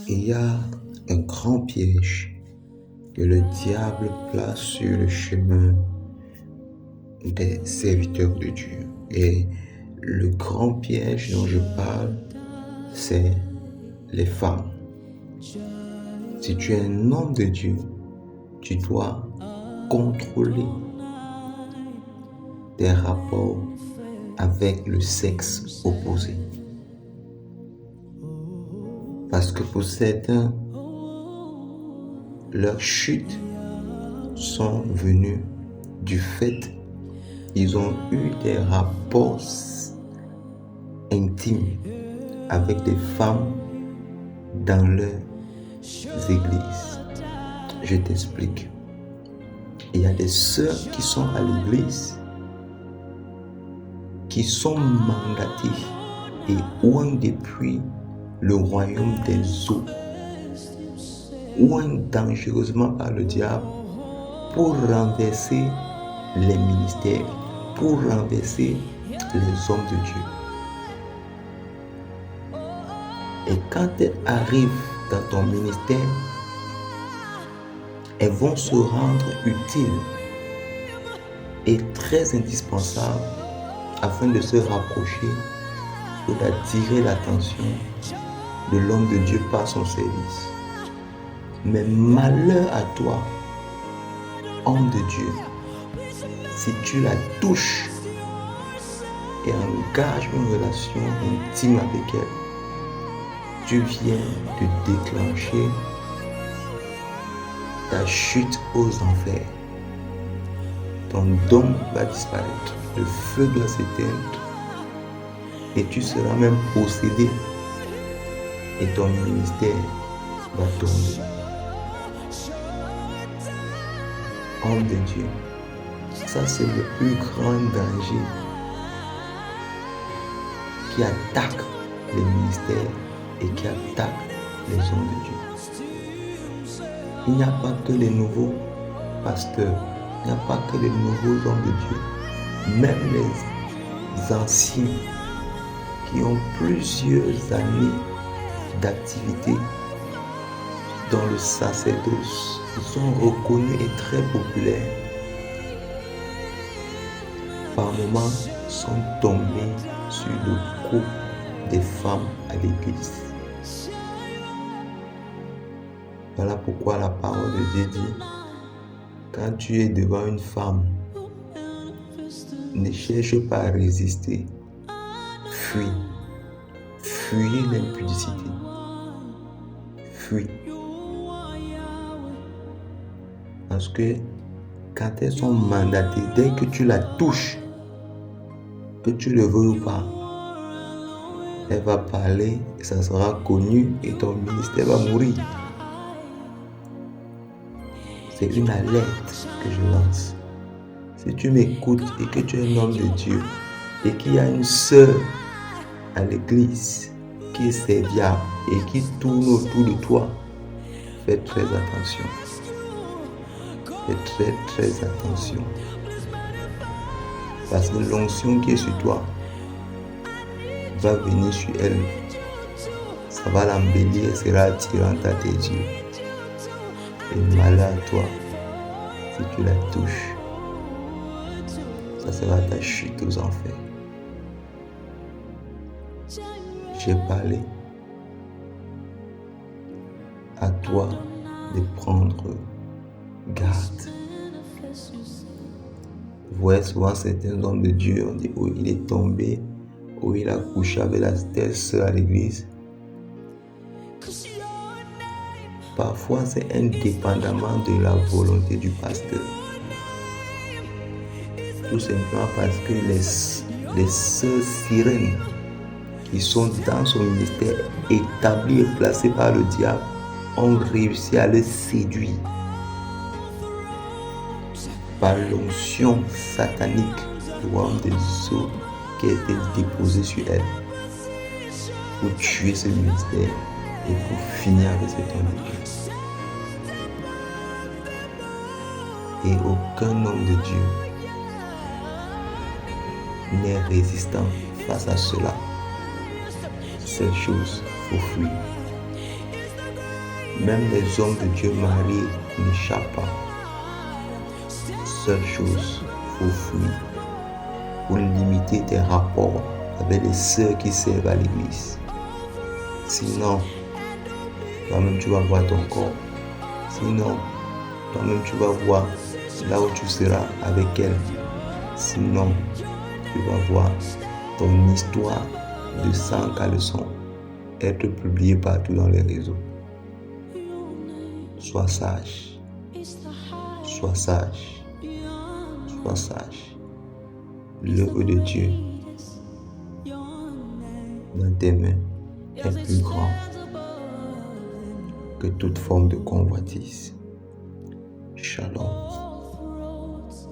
Il y a un grand piège que le diable place sur le chemin des serviteurs de Dieu. Et le grand piège dont je parle, c'est les femmes. Si tu es un homme de Dieu, tu dois contrôler tes rapports avec le sexe opposé. Parce que pour certains, leurs chutes sont venues du fait qu'ils ont eu des rapports intimes avec des femmes dans leurs églises. Je t'explique. Il y a des sœurs qui sont à l'église, qui sont mandatées et ouïnt depuis le royaume des eaux, ouïnt dangereusement par le diable pour renverser les ministères, pour renverser les hommes de Dieu. Et quand elles arrivent dans ton ministère, elles vont se rendre utiles et très indispensables afin de se rapprocher ou d'attirer l'attention de l'homme de Dieu par son service. Mais malheur à toi, homme de Dieu, si tu la touches et engages une relation intime avec elle, tu viens de déclencher ta chute aux enfers. Ton don va disparaître, le feu doit s'éteindre et tu seras même possédé et ton ministère va tomber. Homme de Dieu, ça c'est le plus grand danger qui attaque les ministères et qui attaque les hommes de Dieu. Il n'y a pas que les nouveaux pasteurs, il n'y a pas que les nouveaux hommes de Dieu, même les anciens qui ont plusieurs années d'activité dans le sacerdoce, ils sont reconnus et très populaires. Par moments, sont tombés sur le coup des femmes à l'église. Voilà pourquoi la parole de Dieu dit, quand tu es devant une femme, ne cherche pas à résister. Fuis. Fuyez l'impudicité. Fuis. Parce que quand elles sont mandatées, dès que tu la touches, que tu le veux ou pas, elle va parler, ça sera connu et ton ministère va mourir. C'est une alerte que je lance. Si tu m'écoutes et que tu es un homme de Dieu et qu'il y a une sœur à l'église qui est serviable et qui tourne autour de toi, fais très attention. Fais très attention. Parce que l'onction qui est sur toi va venir sur elle. Ça va l'embellir, elle sera attirante à tes yeux. Et malheur à toi si tu la touches. Ça sera ta chute aux enfers. J'ai parlé. À toi de prendre garde. Vous voyez souvent certains hommes de Dieu, on dit, oh, il est tombé, oh, il a couché avec la telle sœur à l'église. Parfois, c'est indépendamment de la volonté du pasteur. Tout simplement parce que les sœurs sirènes qui sont dans son ministère, établies et placées par le diable, ont réussi à le séduire par l'onction satanique du royaume des eaux qui a été déposée sur elle pour tuer ce ministère et pour finir avec cet homme de Dieu. Et aucun homme de Dieu n'est résistant face à cela. Cette chose, il faut fuir. Même les hommes de Dieu mariés n'échappent pas. Seule chose, faut fuir pour limiter tes rapports avec les sœurs qui servent à l'église. Sinon, toi-même tu vas voir ton corps. Sinon, toi-même tu vas voir là où tu seras avec elle. Sinon, tu vas voir ton histoire de sang caleçon être publiée partout dans les réseaux. Sois sage. Sois sage. Sois sage. L'œuvre de Dieu dans tes mains est plus grand que toute forme de convoitise. Shalom.